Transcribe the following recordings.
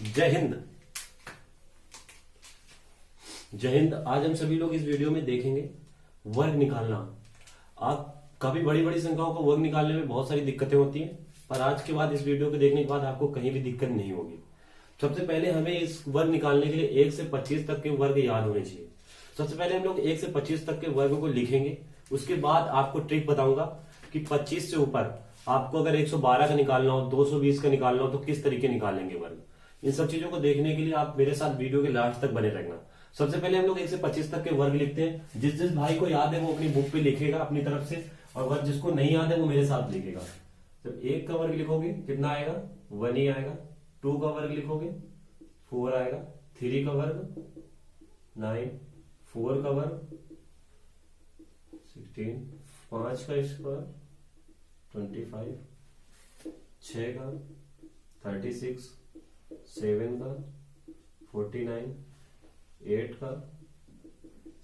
जय हिंद। जय हिंद। आज हम सभी लोग इस वीडियो में देखेंगे वर्ग निकालना। आप काफी बड़ी बड़ी संख्याओं को वर्ग निकालने में बहुत सारी दिक्कतें होती हैं, पर आज के बाद इस वीडियो को देखने के बाद आपको कहीं भी दिक्कत नहीं होगी। सबसे पहले हमें इस वर्ग निकालने के लिए 1 से 25 तक के वर्ग याद होने चाहिए। सबसे पहले हम लोग 1 से 25 तक के वर्ग को लिखेंगे। उसके बाद आपको ट्रिक बताऊंगा कि 25 से ऊपर आपको अगर 112 का निकालना हो, 220 का निकालना हो तो किस तरीके निकालेंगे वर्ग। इन सब चीजों को देखने के लिए आप मेरे साथ वीडियो के लास्ट तक बने रहना। सबसे पहले हम लोग 1 से 25 तक के वर्ग लिखते हैं। जिस जिस भाई को याद है वो अपनी बुक पे लिखेगा अपनी तरफ से, और वर्ग जिसको नहीं याद है वो मेरे साथ लिखेगा। जब 1 का वर्ग लिखोगे कितना आएगा? 1 ही आएगा। 2 का वर्ग लिखोगे 4 आएगा। 3 का वर्ग 9, 4 का वर्ग 16, 5 का स्क्वायर 25, 6 का 36, 7 का 49, 8 का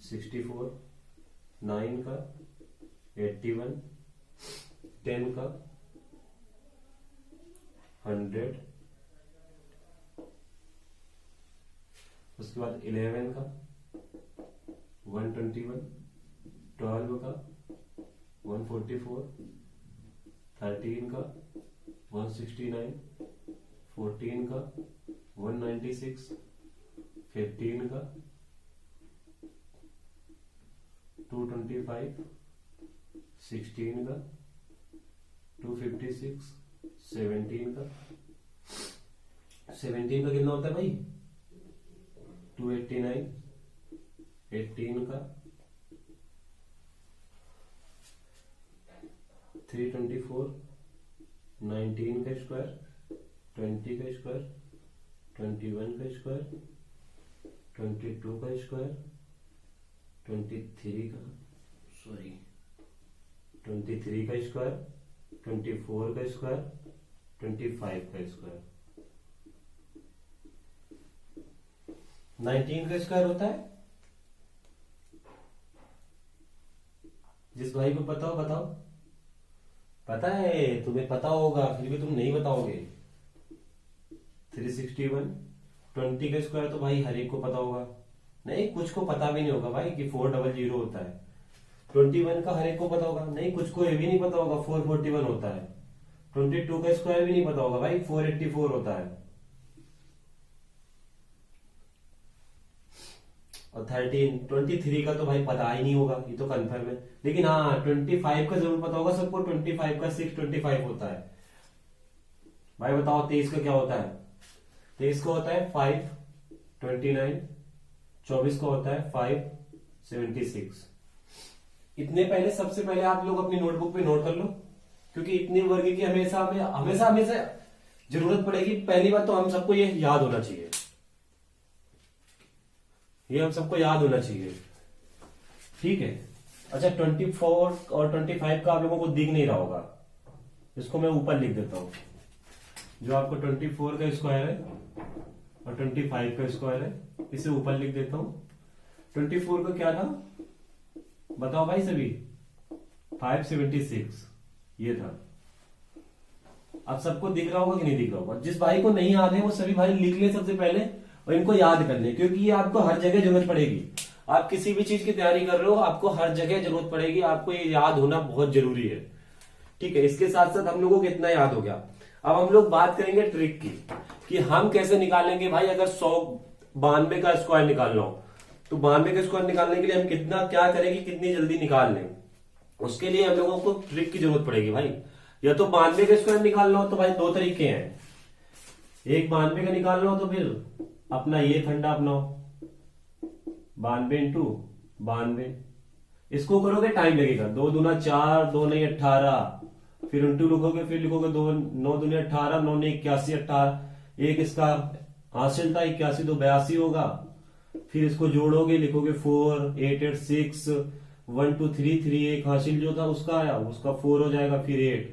64, 9 का 81, 10 का 100, उसके बाद 11 का 121, 12 का 144, 13 का 169, 14 का 196, 15 का 225, 16 का 256, 17 का कितना होता है भाई? 289, 18 का 324, 19 का स्क्वायर, 20 का स्क्वायर, 21 का स्क्वायर, 22 का स्क्वायर, 23 का स्क्वायर, 24 का स्क्वायर, 25 का स्क्वायर। 19 का स्क्वायर होता है। जिस भाई को पता हो बताओ। पता है, तुम्हें पता होगा फिर भी तुम नहीं बताओगे। 361। 20 का स्क्वायर तो भाई हर एक को पता होगा। नहीं, कुछ को पता भी नहीं होगा भाई कि 400 होता है। 21 का हर एक को पता होगा। नहीं, कुछ को ये भी नहीं पता होगा 441 होता है। 22 का स्क्वायर भी नहीं पता होगा भाई 484 होता है। और 23 का तो भाई पता ही नहीं होगा, ये तो कंफर्म है। लेकिन हाँ 25 का जरूर पता होगा सबको। 25 का 625 होता है। भाई बताओ 23 का क्या होता है? 23 का होता है 529। 24 का होता है 576। इतने पहले सबसे पहले आप लोग अपनी नोटबुक पे नोट कर लो, क्योंकि इतने वर्ग की हमेशा हमेशा जरूरत पड़ेगी। पहली बात तो हम सबको ये याद होना चाहिए, ये हम सबको याद होना चाहिए, ठीक है। अच्छा, 24 और 25 का आप लोगों को दिख नहीं रहा होगा, इसको मैं ऊपर लिख देता हूं। जो आपको 24 का स्क्वायर है और 25 का स्क्वायर है, इसे ऊपर लिख देता हूं। 24 का क्या था बताओ भाई सभी? 576 ये था। अब सबको दिख रहा होगा कि नहीं दिख रहा होगा? जिस भाई को नहीं याद है वो सभी भाई लिख ले सबसे पहले और इनको याद कर ले, क्योंकि ये आपको हर जगह जरूरत पड़ेगी। आप किसी भी चीज की तैयारी कर रहे हो, आपको हर जगह जरूरत पड़ेगी। आपको ये याद होना बहुत जरूरी है, ठीक है। इसके साथ साथ हम लोगों को इतना याद हो गया। अब हम लोग बात करेंगे ट्रिक की कि हम कैसे निकालेंगे भाई। अगर 192 का स्क्वायर निकालना हो तो 92 का स्क्वायर निकालने के लिए हम कितना क्या करेंगे, कितनी जल्दी निकाल लें, उसके लिए हम लोगों को ट्रिक की जरूरत पड़ेगी भाई। या तो 92 का स्क्वायर निकालना हो तो भाई 2 तरीके हैं। एक 92 का निकालना हो तो फिर अपना ये फंडा अपनाओ, 92 इंटू 92। इसको करोगे टाइम लगेगा। 2 दूना 4, 2 नहीं 18, फिर इंटू लिखोगे, फिर लिखोगे 2 9 दूनी 18, 9 ने 81, 18। एक इसका हासिल था 81, 2 82 होगा। फिर इसको जोड़ोगे, लिखोगे 4 8 8 6 1 2 3 3। एक हासिल जो था उसका आया, उसका 4 हो जाएगा, फिर 8।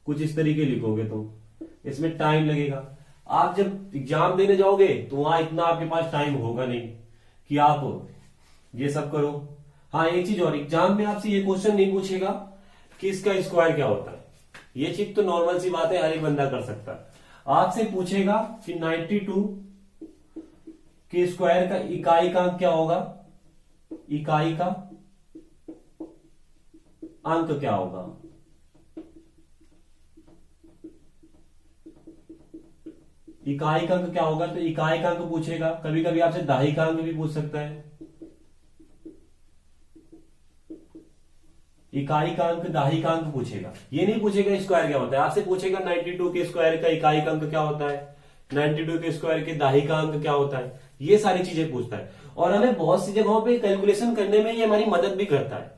कुछ इस तरीके लिखोगे तुम, इसमें टाइम लगेगा। आप जब एग्जाम देने जाओगे तो वहां इतना आपके पास टाइम होगा नहीं कि आप ये सब करो। हाँ, एक चीज और, एग्जाम में आपसे ये क्वेश्चन नहीं पूछेगा कि इसका स्क्वायर क्या होता है। ये चीज तो नॉर्मल सी बात है, हर एक बंदा कर सकता है। आपसे पूछेगा कि 92 के स्क्वायर का इकाई का अंक क्या होगा, इकाई का अंक क्या होगा, इकाई का अंक क्या होगा। तो इकाई का अंक पूछेगा, कभी कभी आपसे दहाई का अंक भी पूछ सकता है। इकाई का अंक दहाई का अंक पूछेगा, ये नहीं पूछेगा स्क्वायर क्या होता है, आपसे पूछेगा 92 के स्क्वायर का इकाई का अंक क्या होता है, 92 के स्क्वायर के दहाई का अंक क्या होता है, ये सारी चीजें पूछता है। और हमें बहुत सी जगहों पे कैलकुलेशन करने में ये हमारी मदद भी करता है।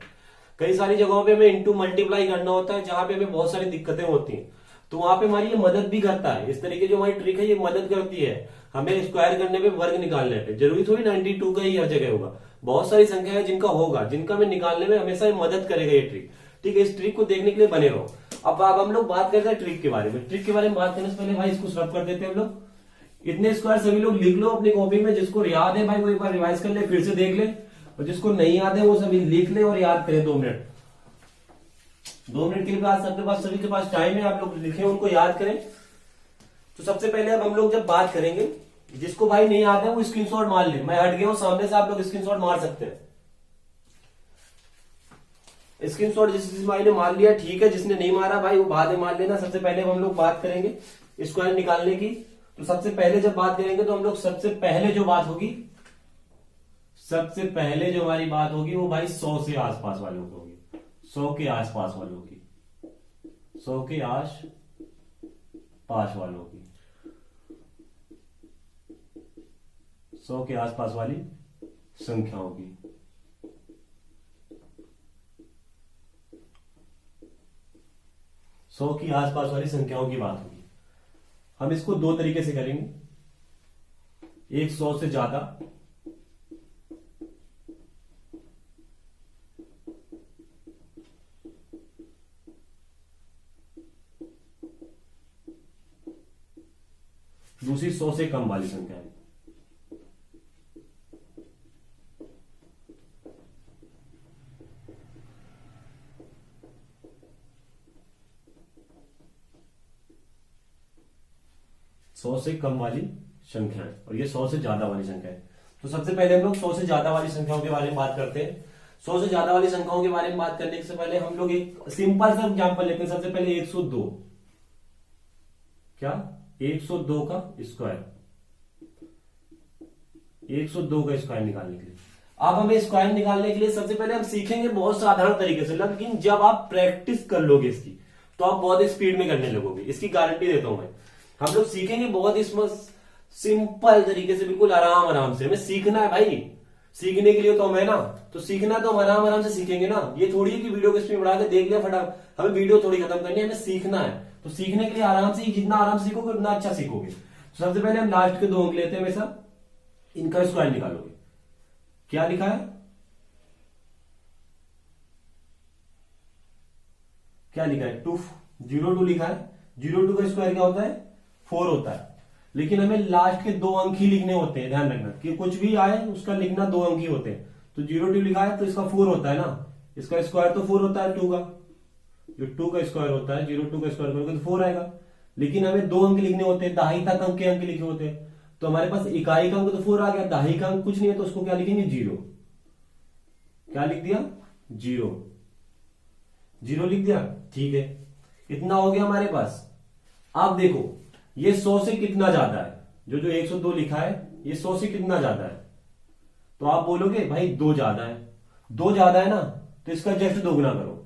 कई सारी जगहों पे हमें इंटू मल्टीप्लाई करना होता है, जहां पे हमें बहुत सारी दिक्कतें होती हैं, तो वहां पे हमारी ये मदद भी करता है। इस तरीके जो हमारी ट्रिक है ये मदद करती है हमें स्क्वायर करने पे, वर्ग निकालने पे। जरूरी थोड़ी 92 का ही हर जगह होगा, बहुत सारी संख्या है जिनका होगा, जिनका हमें निकालने में हमेशा ये मदद करेगा ये ट्रिक। ठीक है, इस ट्रिक को देखने के लिए बने रहो। अब हम लोग बात करते हैं ट्रिक के बारे में। ट्रिक के बारे में बात करने से पहले भाई इसको रब कर देते हैं हम लोग। इतने स्क्वायर सभी लोग लिख लो अपनी कॉपी में, जिसको याद है भाई वो एक बार रिवाइज कर ले, फिर से देख ले, और जिसको नहीं याद है वो सभी लिख ले और याद करें। 2 मिनट, 2 मिनट के बाद सबके पास, सभी के पास टाइम है, आप लोग लिखें, उनको याद करें। तो सबसे पहले अब हम लोग जब बात करेंगे, जिसको भाई नहीं याद है वो स्क्रीनशॉट मार ले, मैं हट गया हूं सामने से, आप लोग स्क्रीनशॉट मार सकते हैं। स्क्रीनशॉट जिस भाई ने मार लिया ठीक है, जिसने नहीं मारा भाई वो बाद में मार लेना। सबसे पहले हम लोग बात करेंगे स्क्वायर निकालने की। तो सबसे पहले जब बात करेंगे तो हम लोग सबसे पहले जो बात होगी, सबसे पहले जो हमारी बात होगी वो भाई 100 से आसपास वालों की होगी, 100 के आसपास वालों की, 100 के आस पास वालों की, 100 के आसपास वाली संख्याओं की। सौ की आसपास वाली संख्याओं की बात होगी। हम इसको 2 तरीके से करेंगे, एक 100 से ज्यादा, दूसरी 100 से कम वाली संख्या है। सौ से कम वाली संख्या है और ये 100 से ज्यादा वाली संख्या है। तो सबसे पहले हम लोग 100 से ज्यादा वाली संख्याओं के बारे में बात करते हैं। 100 से ज्यादा वाली संख्याओं के बारे में बात करने से पहले हम लोग एक सिंपल सा एग्जांपल लेते हैं। सबसे पहले 102, क्या 102 का स्क्वायर, 102 का स्क्वायर निकालने के लिए। अब हमें स्क्वायर निकालने के लिए सबसे पहले हम सीखेंगे बहुत साधारण तरीके से, लेकिन जब आप प्रैक्टिस कर लोगे इसकी तो आप बहुत स्पीड में करने लगोगे, इसकी गारंटी देता हूं मैं। हम लोग सीखेंगे बहुत इसमें सिंपल तरीके से, बिल्कुल आराम आराम से। हमें सीखना है भाई, सीखने के लिए तो हमें ना, तो सीखना तो हम आराम आराम से सीखेंगे ना। ये थोड़ी है कि वीडियो को स्पीड बढ़ा के देख लिया फटाफट, हमें वीडियो थोड़ी खत्म करनी है, हमें सीखना है। तो सीखने के लिए आराम से, जितना आराम से सीखोगे उतना अच्छा सीखोगे। तो सबसे पहले हम लास्ट के 2 अंक लेते हैं हमेशा, इनका स्क्वायर निकालोगे। क्या लिखा है, क्या लिखा है, 202 लिखा है। 02 का स्क्वायर क्या होता है, 4 होता है। लेकिन हमें लास्ट के 2 अंक ही लिखने होते हैं, ध्यान रखना कि कुछ भी आए उसका लिखना 2 अंक ही होते हैं। तो 02 लिखा है तो इसका 4 होता है ना, इसका स्क्वायर तो 4 होता है 2 का, जो 2 का स्क्वायर होता है, 02 का स्क्वायर करोगे तो 4 आएगा। लेकिन हमें 2 अंक लिखने होते हैं, दहाई तक अंक के अंक लिखे होते हैं। तो हमारे पास इकाई का अंक तो 4 आ गया, दहाई का अंक कुछ नहीं है, तो उसको क्या लिखेंगे, 0। क्या लिख दिया, 0, 0 लिख दिया, ठीक है। इतना हो गया हमारे पास। अब देखो ये 100 से कितना ज्यादा है, जो 102 लिखा है ये 100 से कितना ज्यादा है। तो आप बोलोगे भाई 2 ज्यादा है, 2 ज्यादा है ना, तो इसका जस्ट दोगुना करो।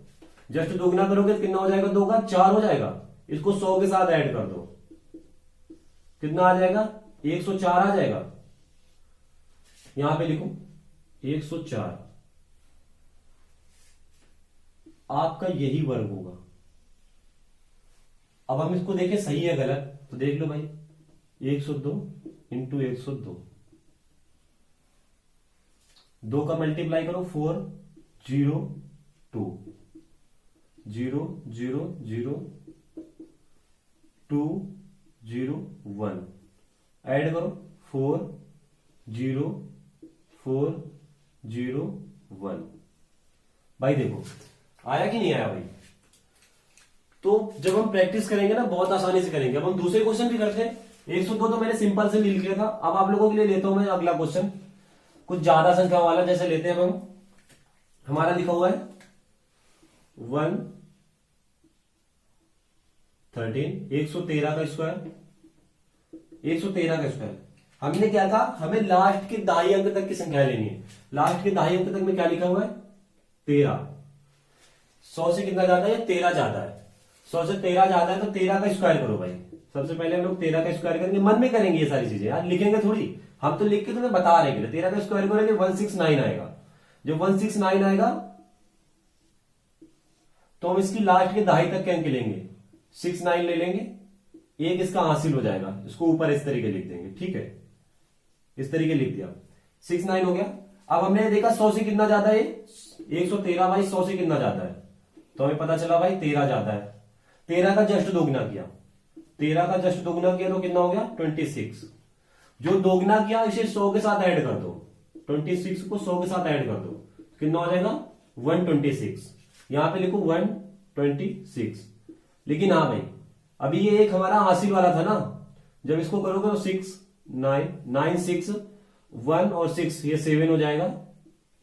जस्ट दोगुना करोगे तो कितना हो जाएगा, 2 का 4 हो जाएगा। इसको 100 के साथ ऐड कर दो, कितना आ जाएगा, 104 आ जाएगा। यहां पे लिखो 104, आपका यही वर्ग होगा। अब हम इसको देखें सही है गलत, तो देख लो भाई 102 इंटू 102, 2 का मल्टीप्लाई करो 4 0 2 0 0 0 2 0 1, ऐड करो 4 0 4 0 1। भाई देखो आया कि नहीं आया भाई। तो जब हम प्रैक्टिस करेंगे ना बहुत आसानी से करेंगे। अब हम दूसरे क्वेश्चन भी करते हैं। 102 तो मैंने सिंपल से लिख लिया था। अब आप लोगों के लिए लेता हूं मैं अगला क्वेश्चन, कुछ ज्यादा संख्या वाला। जैसे लेते हैं हम, हमारा लिखा हुआ है 113, 113 का स्क्वायर, 113 का स्क्वायर। हमने क्या कहा, हमें लास्ट के दाई अंक तक की संख्या लेनी है। लास्ट के दाई अंक तक में क्या लिखा हुआ है, 13। 100 से कितना ज्यादा है, 13 ज्यादा है। 100 से 13 ज्यादा है तो 13 का स्क्वायर करो भाई। सबसे पहले हम लोग 13 का स्क्वायर करेंगे, मन में करेंगे ये सारी चीजें, यार लिखेंगे थोड़ी, हम तो लिख के तुम्हें बता रहे हैं। 13 का स्क्वायर करेंगे 169 आएगा। जब 169 आएगा तो हम इसकी लास्ट के दहाई तक के अंक लेंगे, 69 ले लेंगे, एक इसका हासिल हो जाएगा, इसको ऊपर इस तरीके लिख देंगे, ठीक है, इस तरीके लिख दिया, 69 हो गया। अब हमने देखा 100 से कितना ज्यादा है, 113 भाई 100 से कितना ज्यादा है, तो हमें पता चला भाई 13 ज्यादा है। 13 का जस्ट दोगुना किया, 13 का जस्ट दोगुना किया तो कितना हो गया 26। जो दोगुना किया इसे 100 के साथ ऐड कर दो, 26 को 100 के साथ ऐड कर दो, कितना हो जाएगा 126। यहां पे लिखो 126। लेकिन हाँ भाई अभी ये एक हमारा हासिल वाला था ना, जब इसको करोगे तो 6 9 9 6 1 और 6 ये 7 हो जाएगा,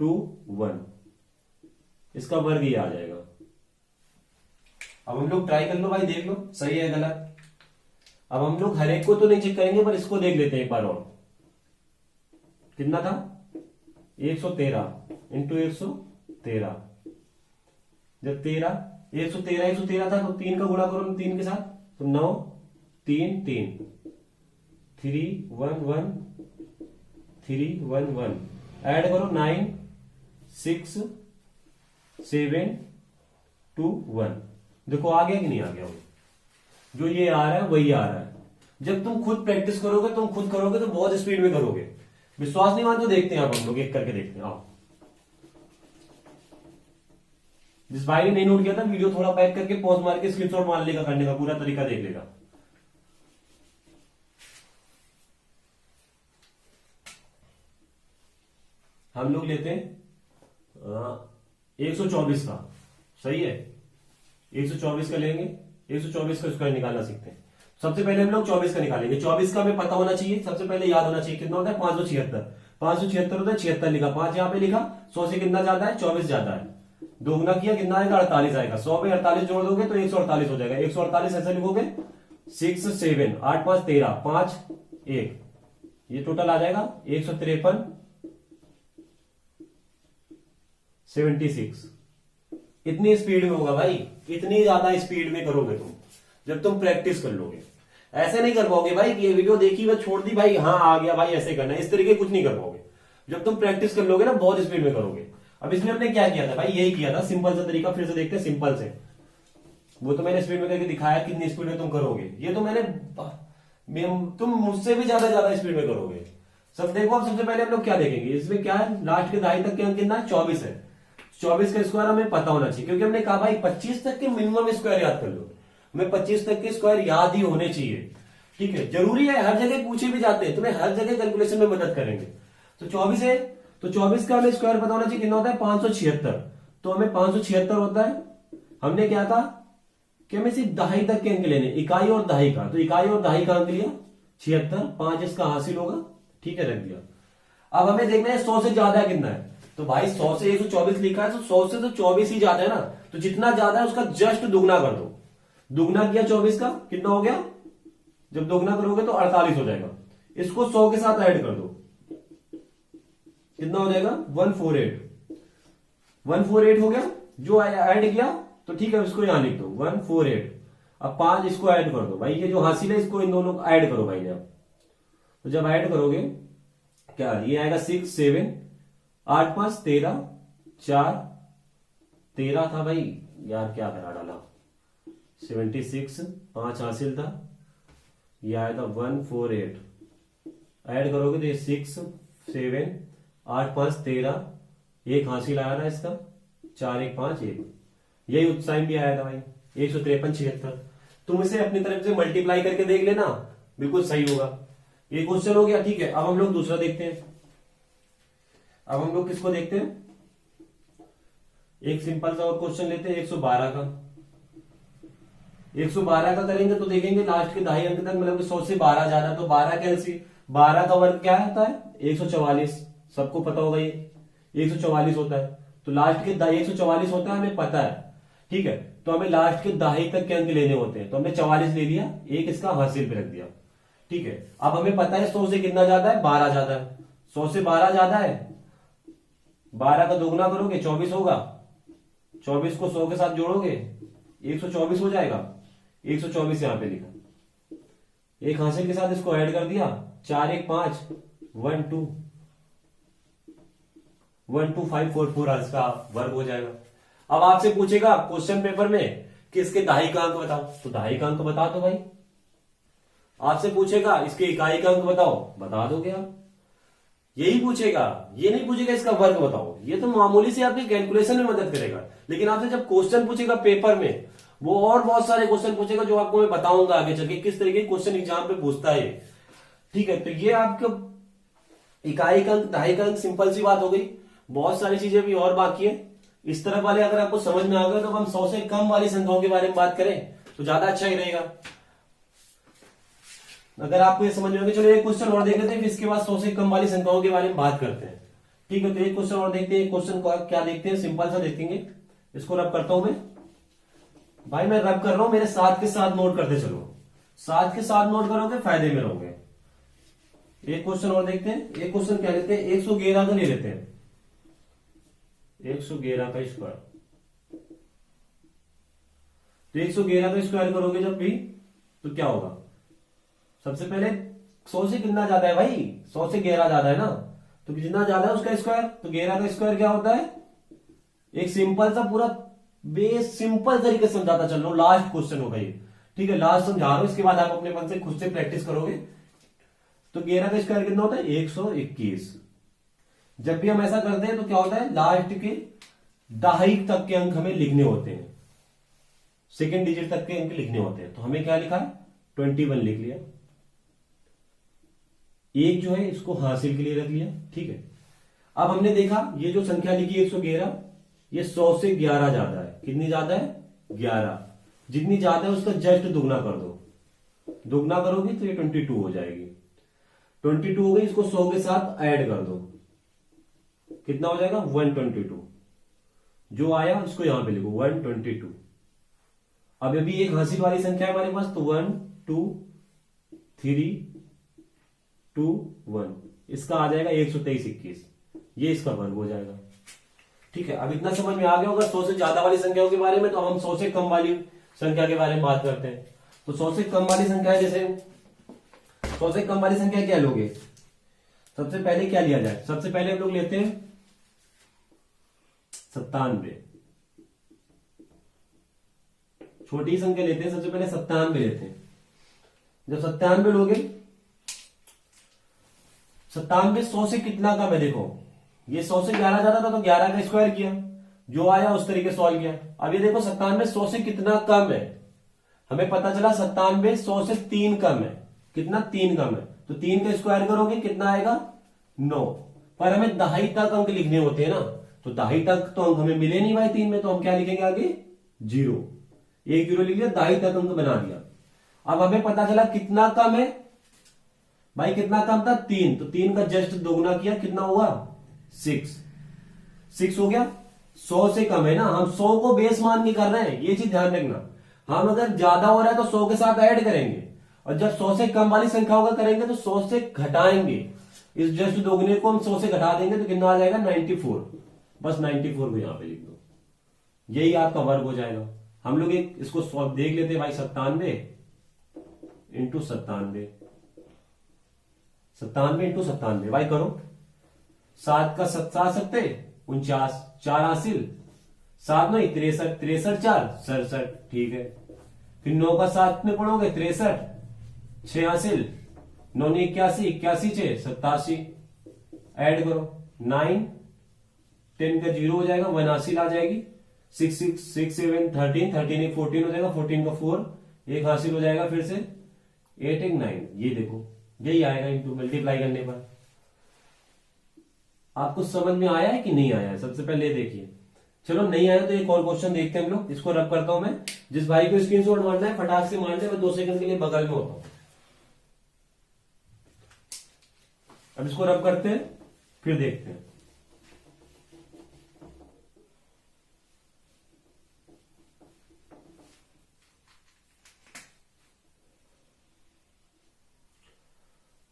2 1, इसका वर्ग ये आ जाएगा। अब हम लोग ट्राई कर लो भाई, देख लो सही है गलत। अब हम लोग हर एक को तो नहीं चेक करेंगे पर इसको देख लेते हैं एक बार और। कितना था 113 इंटू 113, जब 113 था तो 3 का गुणा करो 3 के साथ, तो 9 3 3 3 1 1 3 1 1, ऐड करो 9 6 7 2 1। देखो आ गया कि नहीं आ गया, जो ये आ रहा है वही आ रहा है। जब तुम खुद प्रैक्टिस करोगे, तुम खुद करोगे तो बहुत स्पीड में करोगे। विश्वास नहीं मानते तो देखते हैं, आप हम लोग एक करके देखते हैं। आओ, जिस भाई ने नहीं नोट किया था वीडियो थोड़ा बैक करके पॉज मार के स्क्रीनशॉट मार लेगा, करने का पूरा तरीका देख लेगा। हम लोग लेते हैं 124 का, सही है, 124 का लेंगे, 124 का स्क्वायर निकालना सीखते हैं। सबसे पहले हम लोग 24 का निकालेंगे। 24 का हमें पता होना चाहिए, सबसे पहले याद होना चाहिए कितना होता है 576। 576 होता है, 76 लिखा, 5 यहां पे लिखा। 100 से कितना ज्यादा है 24 ज्यादा है, दोगुना किया कितना आएगा 48 आएगा। 100 में 48 जोड़ दोगे तो 148 हो जाएगा। 148 ऐसे लिखोगे 6 7 8 5 13 5 1, ये टोटल आ जाएगा 153 76। इतनी स्पीड में होगा भाई, इतनी ज्यादा स्पीड में करोगे तुम जब तुम प्रैक्टिस कर लोगे। ऐसे नहीं कर पाओगे भाई कि ये वीडियो देखी वह छोड़ दी भाई, हाँ आ गया भाई ऐसे करना, इस तरीके कुछ नहीं कर पाओगे। जब तुम प्रैक्टिस कर लोगे ना बहुत स्पीड में करोगे। अब इसमें हमने क्या किया था भाई, यही किया था सिंपल सा तरीका, फिर से देखते हैं सिंपल से। वो तो मैंने स्पीड में करके दिखाया कितनी स्पीड में तुम करोगे, ये तो मैंने तुम मुझसे भी ज्यादा स्पीड में करोगे। सब देखो, अब सबसे पहले हम लोग क्या देखेंगे, इसमें क्या है लास्ट के दहाई तक के अंक कितना है 24 है। 24 का स्क्वायर हमें पता होना चाहिए, क्योंकि हमने कहा भाई 25 तक के मिनिमम स्क्वायर याद कर लो। हमें 25 तक के स्क्वायर याद ही होने चाहिए, ठीक है, जरूरी है, हर जगह पूछे भी जाते हैं, तुम्हें हर जगह कैलकुलेशन में मदद करेंगे। तो 24 है, तो 24 का हमें स्क्वायर पता होना चाहिए कितना होता है 576। तो हमें 576 होता है। हमने क्या था कि हमें सिर्फ दहाई तक के अंक लेने, इकाई और दहाई का, तो इकाई और दहाई का अंक लिया 76, 5 इसका हासिल होगा, ठीक है, रख दिया। अब हमें देखना है 100 से ज्यादा कितना है, तो भाई 100 से 124 लिखा है, तो 100 से तो 24 ही ज्यादा है ना, तो जितना ज्यादा है उसका जस्ट दुगना कर दो। दुगना किया 24 का, कितना हो गया, जब दोगुना करोगे तो 48 हो जाएगा। इसको 100 के साथ ऐड कर दो, कितना हो जाएगा 148। 148 हो गया, जो ऐड किया तो ठीक है, इसको यहां लिख दो 148। अब 5 इसको ऐड कर दो भाई, ये जो हासिल है इसको इन दोनों को ऐड करो भाई ने। तो जब ऐड करोगे क्या ये आएगा 6 7 8 5 13 4 13 था भाई, यार क्या करा डाला, 76 5 हासिल था, ये आया था 148। ऐड करोगे तो ये 6 7 8 5 13, एक हासिल आया ना इसका, 4 1 5 1, यही उस टाइम भी आया था भाई 153 76। तुम इसे अपनी तरफ से मल्टीप्लाई करके देख लेना, बिल्कुल सही होगा। ये क्वेश्चन हो गया, ठीक है। अब हम लोग दूसरा देखते हैं। अब हम लोग किसको देखते हैं, एक सिंपल सा और क्वेश्चन लेते हैं 112 का। 112 का करेंगे तो देखेंगे लास्ट के दहाई अंक तक, मतलब 100 से 12 ज्यादा, तो 12 कैंसिल, 12 का वर्ग क्या होता है 144, सबको पता होगा ये 144 होता है। तो लास्ट के 144 होता है, हमें पता है, ठीक है। तो हमें लास्ट के दहाई तक के अंक लेने होते हैं, तो हमने 44 ले लिया, एक इसका हासिल पे रख दिया, ठीक है। अब हमें पता है 100 से कितना ज्यादा है, 12 ज्यादा है, 100 से 12 ज्यादा है, 12 का दोगुना करोगे 24 होगा, 24 को 100 के साथ जोड़ोगे 124 हो जाएगा, 124 यहां पे लिखा, एक हासिल के साथ इसको ऐड कर दिया, 4 1 5 1 2 1 2 5 4 4 इसका वर्ग हो जाएगा। अब आपसे पूछेगा क्वेश्चन पेपर में कि इसके दहाई का अंक बताओ, तो दहाई का अंक बता दो भाई। आपसे पूछेगा इसके इकाई का अंक बताओ, बता दोगे आप, यही पूछेगा, ये नहीं पूछेगा इसका वर्ग बताओ, ये तो मामूली से आपकी कैलकुलेशन में मदद करेगा। लेकिन आपसे जब क्वेश्चन पूछेगा पेपर में, वो और बहुत सारे क्वेश्चन पूछेगा जो आपको मैं बताऊंगा आगे चल के किस तरीके के क्वेश्चन एग्जाम पे पूछता है, ठीक है। तो ये आपका इकाई का अंक, दहाई का अंक, सिंपल सी बात हो गई। बहुत सारी चीजें भी और बाकी है, इस तरफ वाले अगर आपको समझ में आ गए तो हम 100 से कम वाली संख्याओं के बारे में बात करें तो ज्यादा अच्छा ही रहेगा। अगर आपको ये समझ में आ गया, चलो एक क्वेश्चन और देख लेते हैं, फिर इसके बाद 100 से कम वाली संख्याओं के बारे में बात करते हैं, ठीक है। तो एक क्वेश्चन और देखते हैं, क्वेश्चन को क्या देखते हैं, सिंपल सा देखेंगे। इसको रब करता हूं मैं, भाई मैं रब कर रहा हूं, मेरे साथ के साथ नोट करते चलो, साथ के साथ नोट करोगे फायदे में रहोगे। एक क्वेश्चन और देखते हैं, एक क्वेश्चन क्या लेते हैं, 111 का ले लेते हैं, 111 का स्क्वायर। तो 111 का स्क्वायर करोगे जब भी तो क्या होगा, सबसे पहले 100 से कितना ज्यादा है भाई, 100 से 11 ज्यादा है ना, तो जितना ज्यादा है उसका स्क्वायर। तो 11 का स्क्वायर क्या होता है, एक सिंपल सा पूरा बेस सिंपल तरीके से समझाता चल रहा हूं, लास्ट क्वेश्चन होगा ये, ठीक है, लास्ट समझा रहा हूं, इसके बाद आप अपने मन से खुद से प्रैक्टिस करोगे। तो 11 का स्क्वायर कितना होता है 121। जब भी हम ऐसा करते हैं तो क्या होता है, लास्ट के दहाई तक के अंक हमें लिखने होते हैं, सेकेंड डिजिट तक के अंक लिखने होते हैं। तो हमें क्या लिखा है 21 लिख लिया, एक जो है इसको हासिल के लिए रख लिया, ठीक है। अब हमने देखा ये जो संख्या लिखी 111, ये 100 से 11 ज्यादा है, कितनी ज्यादा है 11, जितनी ज्यादा है उसका जस्ट दुगना कर दो, दुगना करोगे तो ये 22 हो जाएगी, 22 हो गई, इसको 100 के साथ ऐड कर दो, कितना हो जाएगा 122, जो आया उसको यहां पे लिखो 122। अब अभी एक हासिल वाली संख्या है हमारे पास, तो 1 2 3 2 1, इसका आ जाएगा 123 21, ये इसका वर्ग हो जाएगा, ठीक है। अब इतना समझ में आ गया होगा 100 से ज्यादा वाली संख्याओं के बारे में। तो अब हम 100 से कम वाली संख्या के बारे में बात करते हैं। तो 100 से कम वाली संख्या, जैसे 100 से कम वाली संख्या क्या लोगे, सबसे पहले क्या लिया जाए, सबसे पहले हम लोग लेते हैं 97, छोटी संख्या लेते हैं, सबसे पहले 97 लेते हैं। जब 97 लोगे, 97 100 से कितना कम है, देखो ये 100 से 11 ज्यादा था तो 11 का स्क्वायर किया, जो आया उस तरीके सॉल्व किया। अब ये देखो 97 100 से कितना कम है, हमें पता चला 97 100 से 3 कम है, कितना 3 कम है, तो 3 का स्क्वायर करोगे कितना आएगा 9। पर हमें दहाई तक अंक लिखने होते हैं ना, तो दहाई तक तो अंक हमें मिले नहीं भाई 3 में, तो हम क्या लिखेंगे आगे 0, 1 0 लिख लिया, दहाई तक अंक बना दिया। अब हमें पता चला कितना कम है भाई, कितना कम था 3, तो 3 का जस्ट दोगुना किया, कितना हुआ 6 हो गया। 100 से कम है ना, हम 100 को बेस मान के कर रहे हैं, ये चीज ध्यान रखना। हम अगर ज्यादा हो रहा है तो 100 के साथ ऐड करेंगे, और जब 100 से कम वाली संख्याओं का करेंगे तो 100 से घटाएंगे, इस जस्ट दोगुने को हम 100 से घटा देंगे तो कितना आ जाएगा 94, बस 94 को यहां पे लिख दो, यही आपका वर्ग हो जाएगा। हम लोग एक इसको देख लेते हैं भाई, 97 इंटू 97, 97 इंटू 97 भाई करो, 7 का 7 सकते 49, 4 हासिल, 7 नहीं 63, 63 4 67, ठीक है। फिर 9 का 7 में पढ़ोगे 63, 6 हासिल, 9 ने 81, 81 6 87, ऐड करो 9, 10 का 0 हो जाएगा, 1 हासिल आ जाएगी, 6 6 6 7 13, 13 एक 14 हो जाएगा, 14 का 4 एक हासिल हो जाएगा, फिर से 8 एक 9, ये देखो यही आएगा इंटू मल्टीप्लाई करने पर। आपको समझ में आया है कि नहीं आया है, सबसे पहले देखिए चलो नहीं आया तो एक और क्वेश्चन देखते हैं हम लोग, इसको रब करता हूं मैं। जिस भाई को स्क्रीनशॉट मारना है फटाक से मारना है, मैं 2 सेकंड के लिए बगल में होता हूं। अब इसको रब करते हैं फिर देखते हैं।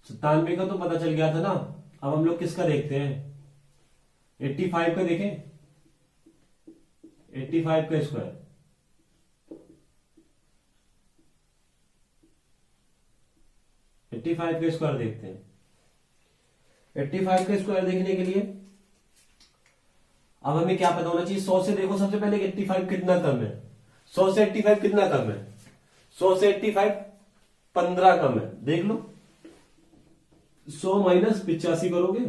सत्तानवे का तो पता चल गया था ना। अब हम लोग किसका देखते हैं, 85 का देखें। 85 का स्क्वायर, का स्क्वायर देखते हैं। 85 का स्क्वायर देखने के लिए अब हमें क्या पता होना चाहिए, 100 से देखो सबसे पहले 85 कितना कम है। 100 से 85 कितना कम है, 100 से 85 15 कम है। देख लो 100 माइनस 85 करोगे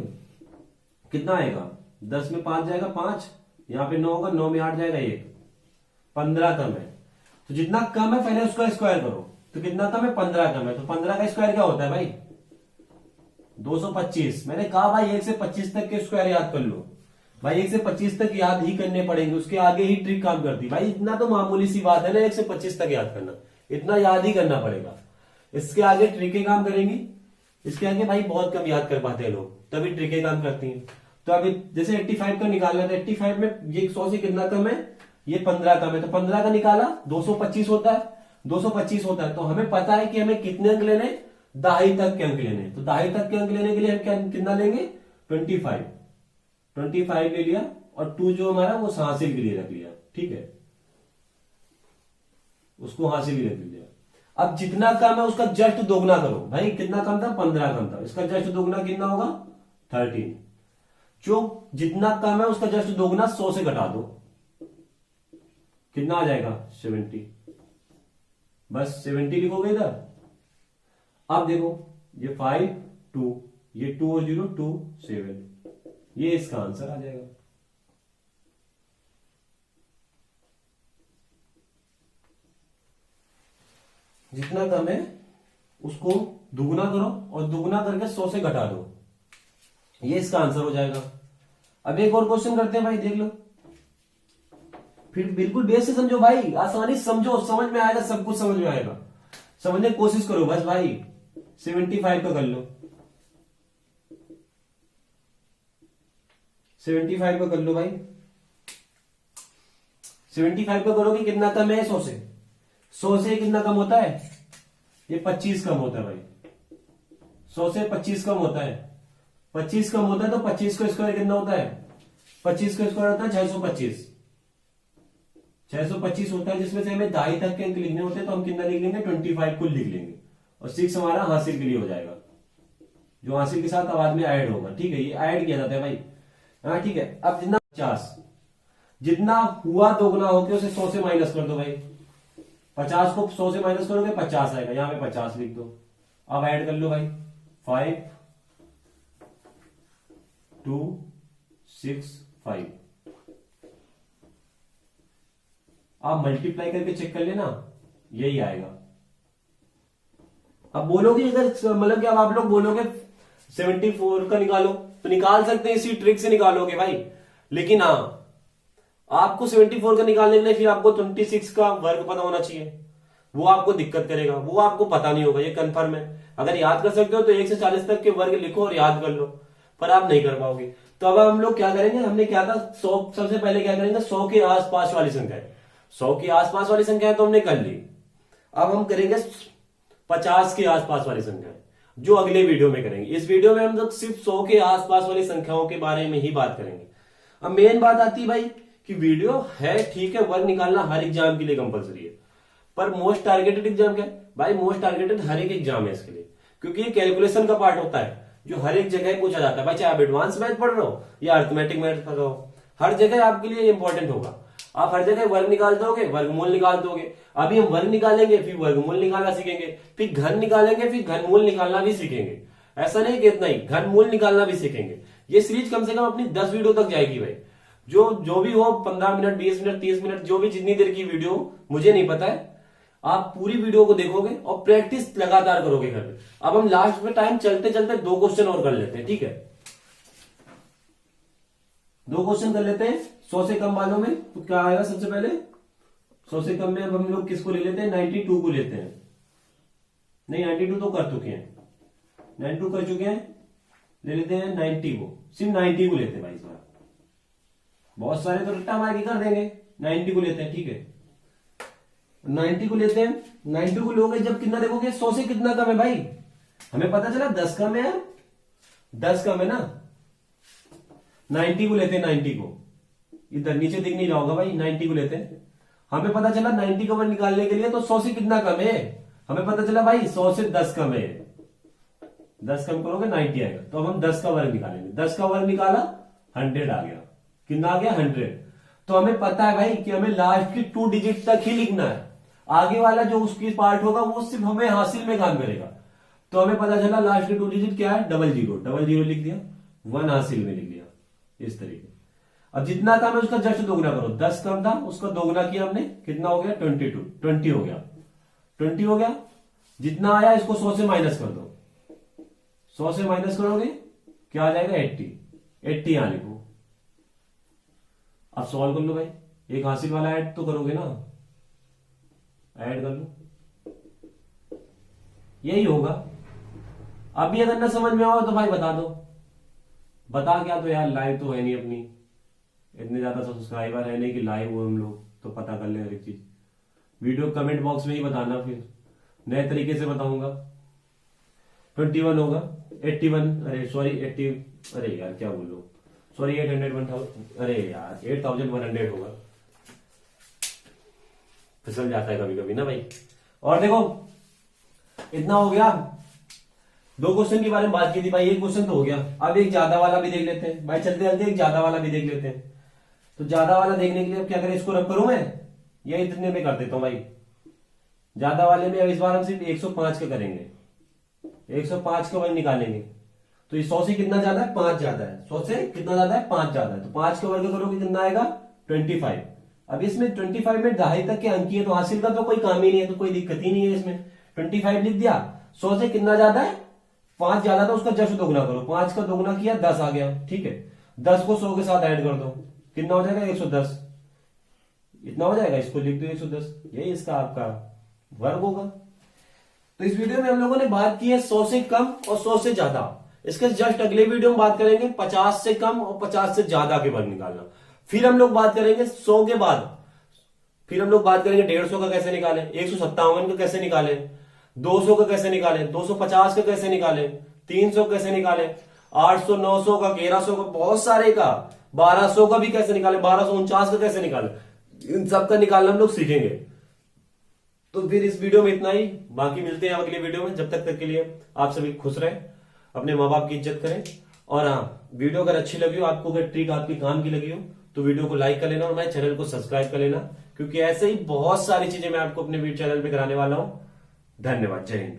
कितना आएगा, 10 में 5 जाएगा 5, यहां पे 9 होगा, 9 में 8 जाएगा 1, 15 कम है। तो जितना कम है पहले उसका स्क्वायर करो। तो कितना कम है, 15 कम है। तो 15 का स्क्वायर क्या होता है भाई, 225। मैंने कहा भाई 1 से 25 तक के स्क्वायर याद कर लो। भाई 1 से 25 तक याद ही करने पड़ेंगे, उसके आगे ही ट्रिक काम करती। भाई इतना तो मामूली सी बात है ना, 1 से 25 तक याद करना, इतना याद ही करना पड़ेगा। इसके आगे ट्रिकें काम करेंगी, इसके आगे भाई बहुत कम याद कर पाते हैं लोग, तभी ट्रिकें काम करती हैं। तो अभी जैसे 85 का निकालना था, 85 में ये 100 से कितना कम है, ये 15 कम है। तो 15 का निकाला 225 होता है, 225 होता है। तो हमें पता है कि हमें कितने अंक लेने, दहाई तक के अंक लेने। तो दहाई तक के अंक लेने के लिए हम क्या कितना लेंगे, 25 ले लिया, और 2 जो हमारा वो हासिल के लिए रख लिया। ठीक है, उसको हासिल के लिए रख लिया। अब जितना कम है उसका जस्ट दोगुना करो। भाई कितना कम था, 15 कम था, इसका जस्ट दोगुना कितना होगा, 13। जो जितना कम है उसका जस्ट दोगुना 100 से घटा दो, कितना आ जाएगा, 70। बस 70 लिखोगे इधर। अब देखो ये 5 2, ये 2 और 0 2 7, ये इसका आंसर आ जाएगा। जितना कम है उसको दुगुना करो, और दुगुना करके 100 से घटा दो, ये इसका आंसर हो जाएगा। अब एक और क्वेश्चन करते हैं भाई, देख लो, फिर बिल्कुल बेस से समझो भाई, आसानी से समझो, समझ में आएगा, सब कुछ समझ में आएगा। समझने की कोशिश करो बस भाई। 75 का कर लो, 75 का कर लो भाई। 75 का करोगे कितना कम है 100 से, 100 से कितना कम होता है, ये 25 कम होता है भाई। 100 से 25 कम होता है, 25 कम होता है। तो 25 का स्क्वायर कितना होता है, 25 का स्क्वायर होता है 625। 625 होता है, जिसमें से हमें दहाई तक के अंक लिखने होते हैं। तो हम कितना लिख लेंगे, 25 कुल लिख लेंगे, और 6 हमारा हासिल के लिए हो जाएगा, जो हासिल के साथ आवाज में ऐड होगा। ठीक है, ये ऐड किया जाता है भाई। हाँ ठीक है। अब जितना 50, जितना हुआ दोगुना होके उसे 100 से माइनस कर दो भाई। 50 को 100 से माइनस करोगे 50 आएगा, यहां पे 50 लिख दो। अब ऐड कर लो भाई, 5 2 6 5। आप मल्टीप्लाई करके चेक कर लेना, यही आएगा। अब बोलोगे इधर, मतलब कि अब आप लोग बोलोगे 74 का निकालो, तो निकाल सकते हैं, इसी ट्रिक से निकालोगे भाई। लेकिन हाँ, आपको 74 का निकालने के लिए फिर आपको 26 का वर्ग पता होना चाहिए, वो आपको दिक्कत करेगा, वो आपको पता नहीं होगा, ये कंफर्म है। अगर याद कर सकते हो तो 1 से 40 तक के वर्ग लिखो और याद कर लो, पर आप नहीं कर पाओगे। तो अब हम लोग क्या करेंगे, हमने क्या था, 100 सबसे पहले क्या करेंगे, 100 के आसपास वाली संख्या है। 100 के आसपास वाली संख्या है तो हमने कर ली। अब हम करेंगे 50 के आसपास वाली संख्या, जो अगले वीडियो में करेंगे। इस वीडियो में हम लोग सिर्फ 100 के आसपास वाली संख्याओं के बारे में ही बात करेंगे। अब मेन बात आती है भाई कि वीडियो है ठीक है, वर्ग निकालना हर एग्जाम के लिए कंपलसरी है, पर मोस्ट टारगेटेड एग्जाम क्या है भाई, मोस्ट टारगेटेड हर एक एग्जाम है इसके लिए, क्योंकि ये कैलकुलेशन का पार्ट होता है जो हर एक जगह पूछा जाता है भाई। चाहे आप एडवांस मैथ पढ़ रहे हो या अर्थमेटिक मैथ पढ़ रहे हो, हर जगह आपके लिए इंपॉर्टेंट होगा। आप हर जगह वर्ग निकाल दोगे, वर्गमूल निकाल दोगे। अभी हम वर्ग निकालेंगे, फिर वर्गमूल निकालना सीखेंगे, फिर घन निकालेंगे, फिर घनमूल निकालना भी सीखेंगे। ऐसा नहीं कि इतना ही, घनमूल निकालना भी सीखेंगे। ये सीरीज कम से कम अपनी 10 वीडियो तक जाएगी भाई। जो भी हो, 15 मिनट 20 मिनट 30 मिनट, जो भी जितनी देर की वीडियो मुझे नहीं पता है, आप पूरी वीडियो को देखोगे और प्रैक्टिस लगातार करोगे घर पे। अब हम लास्ट में टाइम चलते चलते 2 क्वेश्चन और कर लेते हैं, ठीक है। दो क्वेश्चन कर लेते हैं 100 से कम वालों में। तो क्या आएगा सबसे पहले 100 से कम में अब हम लोग किसको ले लेते हैं 92 को लेते हैं। नहीं 92 तो कर चुके हैं, 92 कर चुके हैं, ले लेते हैं 90 को, सिर्फ 90 को लेते हैं भाई इस बार। बहुत सारे तो रट्टा मार के कर देंगे, 90 को लेते हैं ठीक है। 90 को लेते हैं, 90 को लोगे जब कितना देखोगे 100 से कितना कम है भाई, हमें पता चला 10 कम है, 10 कम है ना। 90 को लेते हैं, 90 को इधर नीचे दिख नहीं रहा होगा भाई, 90 को लेते हैं। हमें पता चला 90 का वर्ग निकालने के लिए तो 100 से कितना कम है, हमें पता चला भाई 100 से 10 कम है, 10 कम करोगे 90 आएगा। तो अब हम 10 का वर्ग निकालेंगे, 10 का वर्ग निकाला 100 आ गया, कितना आ गया 100। तो हमें पता है भाई कि हमें लास्ट की 2 डिजिट तक ही लिखना है, आगे वाला जो उसकी पार्ट होगा वो सिर्फ हमें हासिल में काम करेगा। तो हमें पता चला लास्ट की 2 डिजिट क्या है 00, 00 लिख दिया, 1 हासिल में लिख दिया इस तरीके। अब जितना कम है उसका जस्ट दोगुना करो, 10 कम था उसका दोगुना किया हमने, कितना हो गया 22, 20 हो गया, 20 हो गया। जितना आया इसको 100 से माइनस कर दो, 100 से माइनस करोगे क्या आ जाएगा 80, 80 यहां लिखो। अब सॉल्व कर लो भाई, एक हासिल वाला ऐड तो करोगे ना, ऐड कर लो, यही होगा। अभी अगर ना समझ में आओ तो भाई बता दो, बता क्या तो यार लाइव तो है नहीं अपनी, इतने ज्यादा सब्सक्राइबर है नहीं कि लाइव हो हम लोग तो पता कर ले हर एक चीज। वीडियो कमेंट बॉक्स में ही बताना, फिर नए तरीके से बताऊंगा। 21 होगा, 81, अरे सॉरी 80, अरे यार क्या बोलो, सॉरी 800, 1000, अरे यार 8100 होगा, फिसल जाता है कभी कभी ना भाई। और देखो इतना हो गया, 2 क्वेश्चन के बारे में बात की थी भाई, एक क्वेश्चन तो हो गया। अब एक ज्यादा वाला भी देख लेते हैं भाई, चलते चलते एक ज्यादा वाला भी देख लेते हैं। तो ज्यादा वाला देखने के लिए अब क्या करें, इसको रब करूं मैं या इतने में कर देता हूं भाई। ज्यादा वाले में अब इस बार हम सिर्फ 105 का करेंगे, 105 का वर्ग निकालेंगे। तो ये 100 से कितना ज्यादा है 5 ज्यादा है, 100 से कितना ज्यादा है 5 ज्यादा है। तो 5 का वर्ग करोगे कितना आएगा 25। अब इसमें 25 में दहाई तक के अंक है, तो हासिल का तो कोई काम ही नहीं है, तो कोई दिक्कत ही नहीं है इसमें। 25 लिख दिया, 100 से कितना ज्यादा है 5 ज्यादा था, उसका जस्ट दोगुना करो, 5 का दोगुना किया 10 आ गया ठीक है। 10 को 100 के साथ ऐड कर दो, कितना हो जाएगा 110, इतना हो जाएगा, इसको लिख दो 110, यही इसका आपका वर्ग होगा। तो इस वीडियो में हम लोगों ने बात की है 100 से कम और 100 से ज्यादा। इसके जस्ट अगले वीडियो में बात करेंगे 50 से कम और 50 से ज्यादा के वर्ग निकालना। फिर हम लोग बात करेंगे 100 के बाद, फिर हम लोग बात करेंगे 150 का कैसे निकालें, 157 का कैसे निकालें, 200 का कैसे निकालें, 250 का कैसे निकालें, 300 कैसे निकालें, 800, 900 का, 1100 का, बहुत सारे का, 1200 का भी कैसे निकालें, 1249 का कैसे निकालें, इन सब का निकालना हम लोग सीखेंगे। तो फिर इस वीडियो में इतना ही, बाकी मिलते हैं अगले वीडियो में। जब तक के लिए आप सभी खुश रहें, अपने माँ बाप की इज्जत करें। और हाँ, वीडियो अगर अच्छी लगी हो, आपको अगर ट्रिक आपकी काम की लगी हो तो वीडियो को लाइक कर लेना और मेरे चैनल को सब्सक्राइब कर लेना, क्योंकि ऐसे ही बहुत सारी चीजें मैं आपको अपने वीडियो चैनल पे कराने वाला हूं। धन्यवाद, जय हिंद।